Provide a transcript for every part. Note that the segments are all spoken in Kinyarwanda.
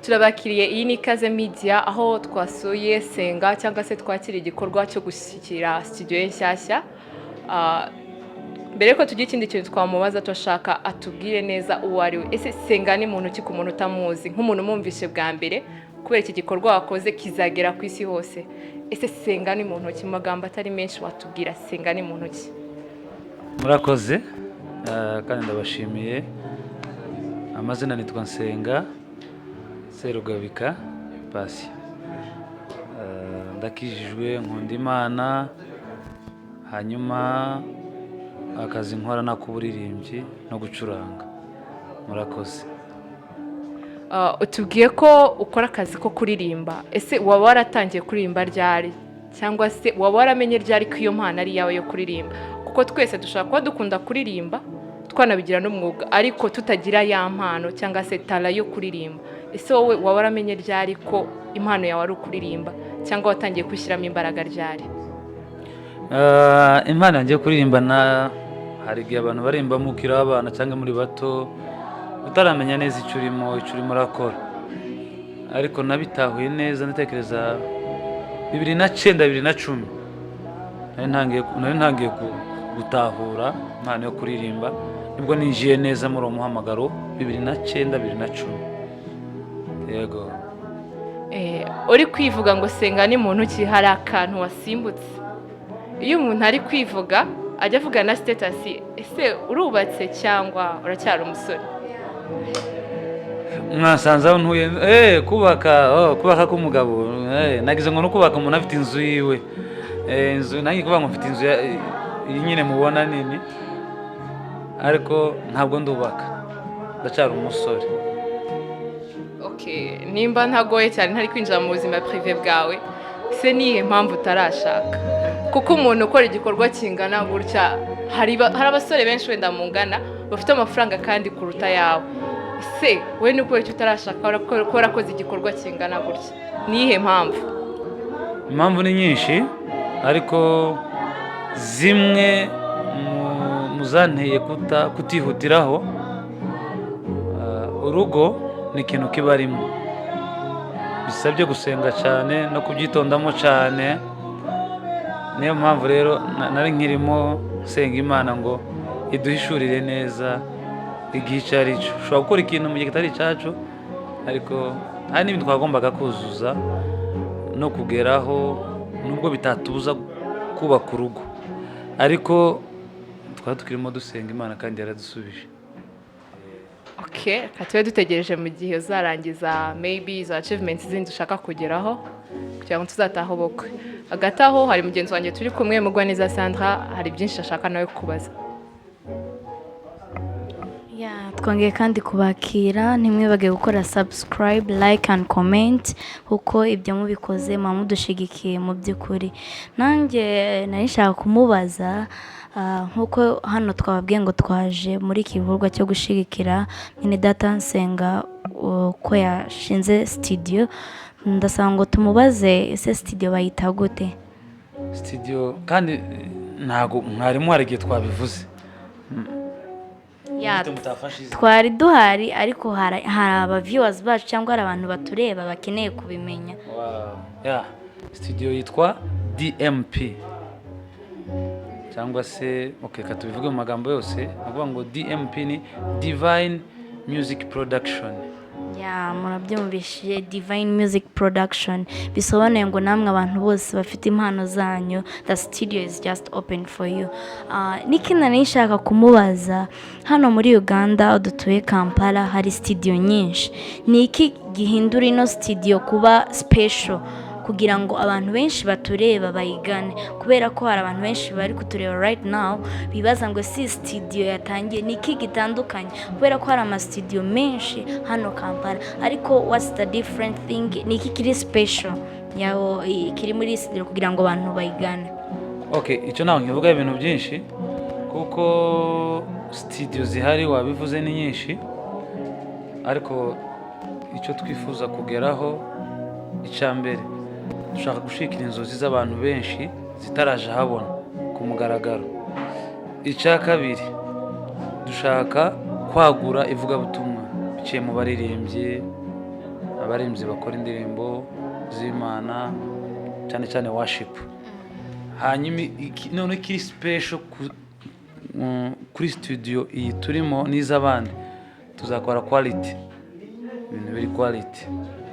turabakiriye iyi ni ikazemedia aho twasuye senga cyangwa se twakira igikorwa cyo gushyikira studio ye nshyashya. Mbere ko tugiye ikindi kintu twamubaza tushaka atubwire neza uwo ari we. Ese senga ni muntu ki ku muntu utamuzi nk'umuntu mumvishe bwa mbere kubera iki gikorwa wakoze kizagera ku isi hose. Ese senga ni muntu ki? Mu magambo atari menshi watubwira senga ni muntu ki? Murakoze kandi ndabashimiye. Amazina nitwa Nsenga Serugabika Pasi. Ndakijijwe nkunda Imana, hanyuma akazi nkora n'ak'uburirimbyi no gucuranga. Murakoze. Utubwiye ko ukora akazi ko kuririmba. Ese waba waratangiye kuririmba ryari cyangwa se waba waramenye ryari ko iyo mpano ari yawe yo kuririmba? Kuko twese dushaka kuba dukunda kuririmba twanabigira n'umwuga ariko tutagira ya mpano cyangwa se tala yo kuririmba. Ese wowe waba waramenye ryari ko impano yawe ari ukuririmba cyangwa watangiye kwishyiramo imbaraga ryari? Impano yanjye kuririmba hari igihe abantu barimba mukiri abana cyangwa muri bato utaramenya neza icyo urimo urakora, ariko nabitahuye neza ndatekereza 2009-2010 nari ntangiye gutahura impano yo kuririmba, nibwo ninjiye neza muri uwo muhamagaro 2009-2010. Yego. Uri kwivuga ngo senga ni muntu ki, hari akantu wasimbutse? Iyo umuntu ari kwivuga ajya avuga na status, ese urubatse cyangwa uracyari umusore? Mwasanze aho ntuye kubaka k'umugabo, nagize ngo no kubaka umuntu afite inzu yiwe. Inzu nanjye kuvuga ngo mfite inzu iyi nyine mubona nini, ariko ntabwo ndubaka, ndacyari umusore. Okay, nimba ntagoye cyane ntari kwinjira mu buzima privé bwawe, se nihe mpamvu utarashaka? Kuko umuntu ukora igikorwa kingana gutya hari abasore benshi wenda mungana bafite amafaranga kandi kuruta yawe. Se we ni uko utarashaka ko rakoze igikorwa kingana gutya, nihe mpamvu? Impamvu ni nyinshi, ariko zimwe muzanteye kutihutiraho. Urugo ni ikintu kibarimo, bisabye gusenga cyane no kubyitondamo cyane. Niyo mpamvu rero nari nkirimo senga Imana ngo iduhishurire neza igihe icyo ari cyo. Ushobora gukora ikintu mu gihe kitari cyacu, ariko hari n'ibintu twagombaga kuzuza no kugeraho, nubwo bitatubuza kubaka urugo, ariko twari tukirimo dusenga Imana kandi yaradusubije. Okay, katwe dutegereje mu gihe uzarangiza maybe izo achievements zindi ushaka kugeraho kugira ngo tuzataha ubukwe. Hagati aho hari mugenzi wanjye turi kumwe Mugwaneza Sandra, hari byinshi ashaka nawe kubaza. Twongeye kandi kubakira, ntimwibage gukora subscribe, like and comment kuko ibyo mubikoze mudushigikiye mu by'ukuri. Nanjye narishaka kumubaza nkuko hano twababwiye ngo twaje muri iki gikorwa cyo gushigikira nyine data Nsenga ko yashinze studio. Ndasaba ngo tumubaze ese studio bayita gute? Studio kandi ntago mwarimu hari igihe twabivuze. Twari duhari, ariko hari aba viewers bacu cyangwa hari abantu batureba bakeneye kubimenya. Studio yitwa DMP cyangwa se katubivuge mu magambo yose, avuga ngo DMP ni Divine Music Production. Murabyumvishije, Divine Music Production bisobanuye ngo namwe abantu bose bafite impano zanyu, the studio is just open for you. Nikina nishaka kumubaza, hano muri Uganda dutuye Kampala hari studio nyinshi, ni iki gihindura ino studio kuba special kugira ngo abantu benshi batureba bayigane? Kubera ko hari abantu benshi bari kutureba right now bibaza ngo si studio yatangiye, ni iki gitandukanye? Kubera ko hari ama studio menshi hano Kampala, ariko what's the different thing? Ni iki kiri special yaho kiri muri studio kugira ngo abantu bayigane? Icyo naho nkivuga ibintu byinshi, kuko studio zihari wabivuze ni nyinshi, ariko icyo twifuza kugeraho icyambere dushaka gushikira inzozi z'abantu benshi zitaraje habona ku mugaragaro. Icya kabiri dushaka kwagura ivugabutumwa biciye mu baririmbyi bakora indirimbo z'Imana cyane cyane worship. Hanyuma none kiri special kuri studio iyi turimo n'iz'abandi tuzakora quality, ibintu biri quality.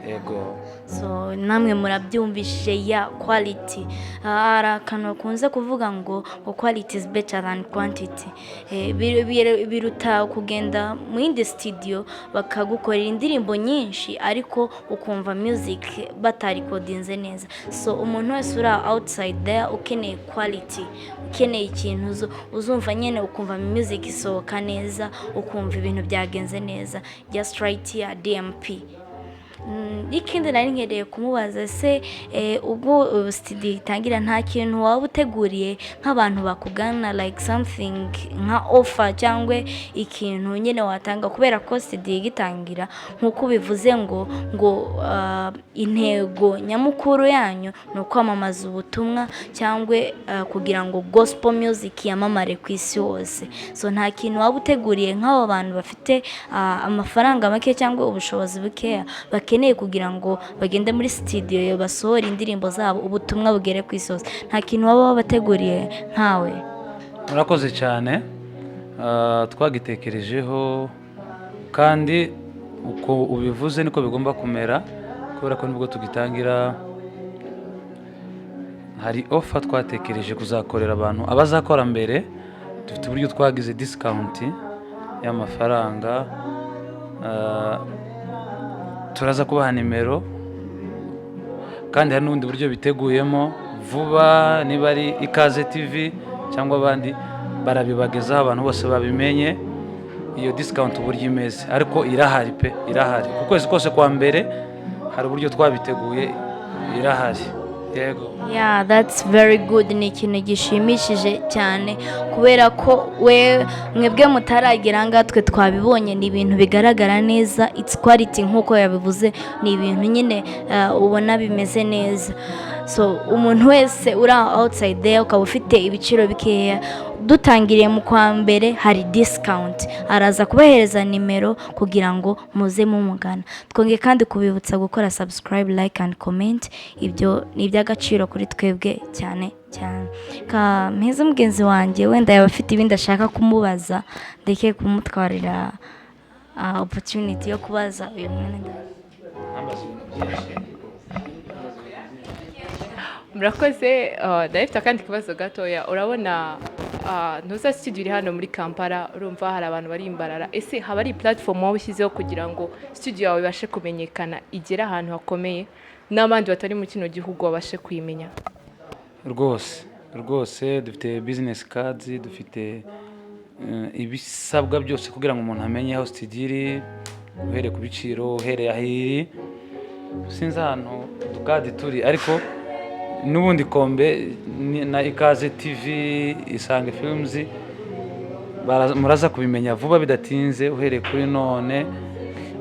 Yego. So namwe murabyumvishije ya quality. Hari akantu bakunze kuvuga ngo quality is better than quantity. Biruta kugenda mu yindi studio bakagukorera indirimbo nyinshi ariko ukumva music batarikodinze neza. So umuntu wese uri outside there ukeneye quality, ukeneye ikintu uzumva nyene ukumva music isohoka neza, ukumva ibintu byagenze neza, just right here DMP. Ikindi nari nkereye kumubaza se ubwo studio itangira nta kintu waba uteguriye nk'abantu bakugana like something nka offer cyangwa ikintu nyene watanga, kubera ko studio igitangira nkuko bivuze ngo intego nyamukuru yanyu ni ukwamamaza ubutumwa cyangwa kugira ngo gospel music yamamare ku isi hose. So nta kintu waba uteguriye nk'abo bantu bafite amafaranga make cyangwa ubushobozi bukeya bakeneye kugira ngo bagende muri studio basohora indirimbo zabo ubutumwa bugere ku isi hose, nta kintu waba wabateguriye nkawe? Murakoze cyane. Twagitekerejeho kandi uko ubivuze niko bigomba kumera, kubera ko nibwo tugitangira. Hari offer twatekereje kuzakorera abantu abazakora mbere. Dufite uburyo twagize discount y'amafaranga. Turaza kubaha nimero kandi hari n'ubundi buryo biteguyemo vuba, niba ari Ikaze TV cyangwa abandi barabibagezaho abantu bose babimenye iyo discount uburyo imeze, ariko irahari pe, irahari ku kwezi kose kwa mbere hari uburyo twabiteguye, irahari. Yego. Yeah, that's very good. Ni ikintu gishimishije cyane kubera ko mwebwe mutaragera ngatwe twabibonye, ni ibintu bigaragara neza, it's quality nkuko yabivuze, ni ibintu nyine ubona bimeze neza. So umuntu wese uri outside there ukaba ufite ibiciro bikeya, dutangiriye mu kwa mbere hari discount, araza kubahereza nimero kugira ngo muze mumugana. Twongeye kandi kubibutsa gukora subscribe, like and comment, ibyo ni iby'agaciro kuri twebwe cyane cyane. Mpeze mugenzi wanjye wenda yaba afite ibindi ashaka kumubaza, ndeke kumutwarira opportunity yo kubaza uyu mwene ndani. Murakoze. Ndafite akandi kibazo gatoya. Urabona ntuza studio iri hano muri Kampala, urumva hari abantu bari imbarara. Ese haba ari platform waba ushyizeho kugira ngo studio yawe ibashe kumenyekana, igere ahantu hakomeye n'abandi batari mu kino gihugu babashe kuyimenya? Rwose dufite business cards, dufite ibisabwa byose kugira ngo umuntu amenye aho studio iri, uhereye ku biciro, uhereye ahiri. Sinzi ahantu dukadi turi, ariko n'ubundi kombe na Ikaze TV, Isange Films, muraza kubimenya vuba bidatinze uhereye kuri none,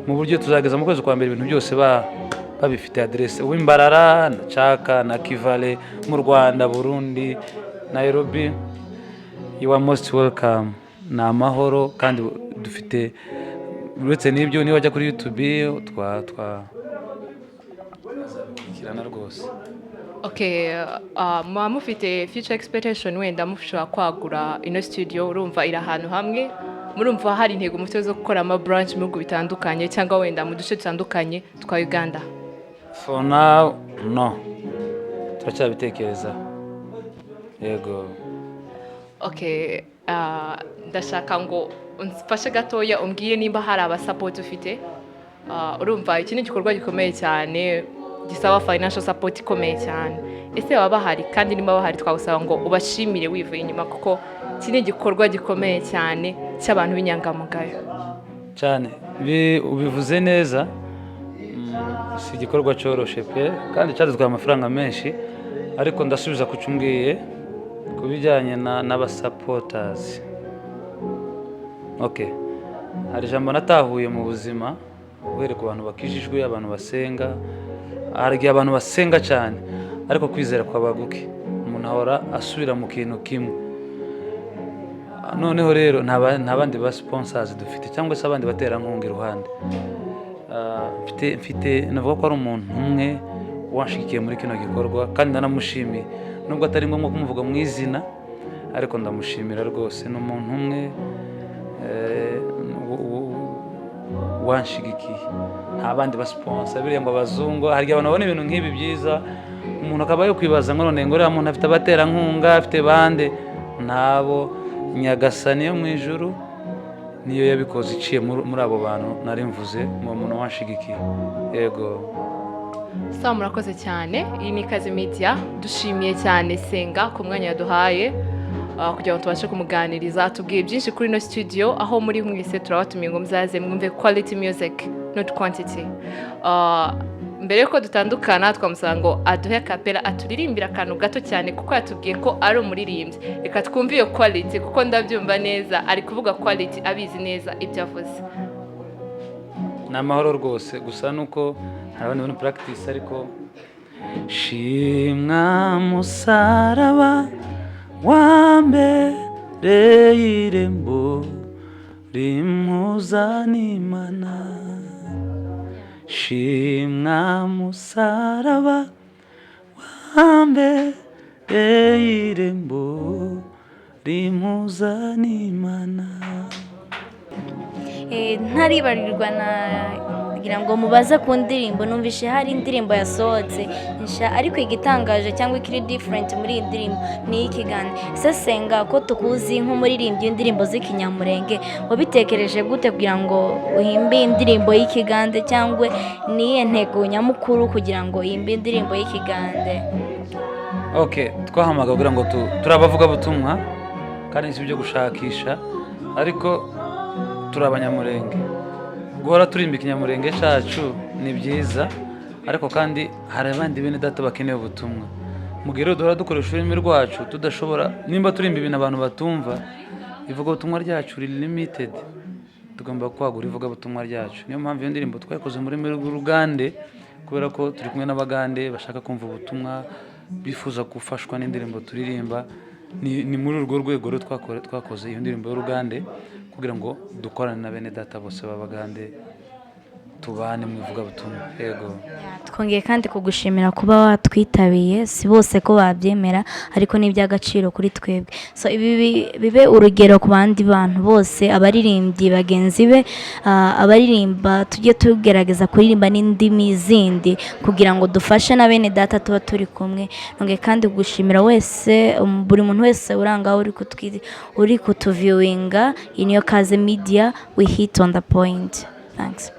mu buryo tuzageza mu kwezi kwa mbere ibintu byose babifite adresse. Uwimbarara na Chaka na Kivale mu Rwanda, Burundi, Nairobi, you are most welcome. Na amahoro kandi dufite uretse n'ibyo niba wajya kuri YouTube kirana rwose. Okay, muba mufite future expectation wenda mushobora kwagura ino studio, urumva iri ahantu hamwe, murumva hari intego mufite zo gukora ama branch mu bihugu bitandukanye cyangwa wenda mu duce dutandukanye twa Uganda? For now, no. Turacyabitekereza. Yego. Okay, ndashaka ngo umfashe gatoya umbwire nimba hari abasupport ufite. Urumva iki ni igikorwa gikomeye cyane, gisaba financial support ikomeye cyane. Ese baba bahari? Kandi nimba bahari twagusaba ngo ubashimire wivuye inyuma, kuko iki ni igikorwa gikomeye cyane cy'abantu b'inyangamugayo cyane. Ubivuze neza. Si igikorwa cyoroshe pe, kandi cyadutwaye amafaranga menshi, ariko ndasubiza ku cyumbwiye kubijyanye n'abasupporters. Okay, hari ijambo natahuye mu buzima, uhereye ku bantu bakijijwe, abantu basenga. Hari igihe abantu basenga cyane ariko kwizera kwabaguke, umuntu ahora asubira mu kintu kimwe. noneho rero nta bandi ba sponsors dufite cyangwa se abandi baterankunga iruhande. Mfite navuga ko ari umuntu umwe wanshigikiye muri kino gikorwa kandi ndanamushimiye, nubwo atari ngombwa kumuvuga mu izina, ariko ndamushimira rwose. Ni umuntu umwe wanshigikiye, nta bandi ba sponsor. Biriya ngo abazungu, hari abantu babona ibintu nk'ibi byiza, umuntu akaba yo kwibaza ngo none ngo uriya muntu afite abaterankunga, afite bande. Ntabo, Nyagasani yo mu ijuru niyo yabikoze iciye muri abo bantu nari mvuze, mu muntu wanshigikiye. Yego. Sawa, murakoze cyane. Iyi ni Ikazemedia, dushimiye cyane Senga ku mwanya yaduhaye kugira ngo tubashe kumuganiriza, tubwiye byinshi kuri no studio, aho muri mwese turabatumiye ngo muzaze mwumve quality music not quantity. Mbere yuko dutandukana twamusanga ngo aduhe kapera aturirimbira akantu gato cyane, kuko yatubwiye ko ari umuririmbyi. Reka twumve iyo quality, kuko ndabyumva neza ari kuvuga quality, abizi neza ibyo avuze. Ni amahoro rwose, gusa nuko hari abandi practice. Ariko shimwa musaraba wambere irembo rimuza n'Imana, shimwa musaraba wambere irembo rimuza n'Imana. Ntaribarirwa kugira ngo mubaze ku ndirimbo, numvishe hari indirimbo yasohotse ariko igitangaje cyangwa ikiri different muri iyi ndirimbo ni ikigande. Senga, ko tukuzi nk'umuririmbyi w'indirimbo z'ikinyamurenge, wabitekereje gute kugira ngo uhimbe indirimbo y'ikigande, cyangwa niye ntego nyamukuru kugira ngo uhimbe indirimbo y'ikigande? Twahamaga kugira ngo turabavuga butumwa kandi si byo gushakisha, ariko turi abanyamurenge. Guhora turimba ikinyamurenge cyacu ni byiza, ariko kandi hari abandi bene data bakeneye ubutumwa. Mu gihe rero duhora dukoresha ururimi rwacu tudashobora, nimba turimba ibintu abantu batumva, ivugabutumwa ryacu riri limited, tugomba kwagura ivugabutumwa ryacu. Niyo mpamvu iyo ndirimbo twayikoze muri rugande, kubera ko turi kumwe n'abagande bashaka kumva ubutumwa, bifuza gufashwa n'indirimbo turirimba. Ni muri urwo rwego rero twakoze iyo ndirimbo y'urugande, kugira ngo dukorane na bene data bose b'abagande, tubane mu ivugabutumwa. Yego. Twongeye kandi kugushimira kuba watwitabiye, si bose ko babyemera, ariko ni iby'agaciro kuri twebwe. Ibi bibe urugero ku bandi bantu bose, abaririmbyi bagenzi be, abaririmba, tujye tugerageza kuririmba n'indimi zindi kugira ngo dufashe na bene data tuba turi kumwe. Twongeye kandi kugushimira wese, buri muntu wese uranga uri kutuviewinga. Iyi niyo Kazemedia, we hit on the point. Thanks.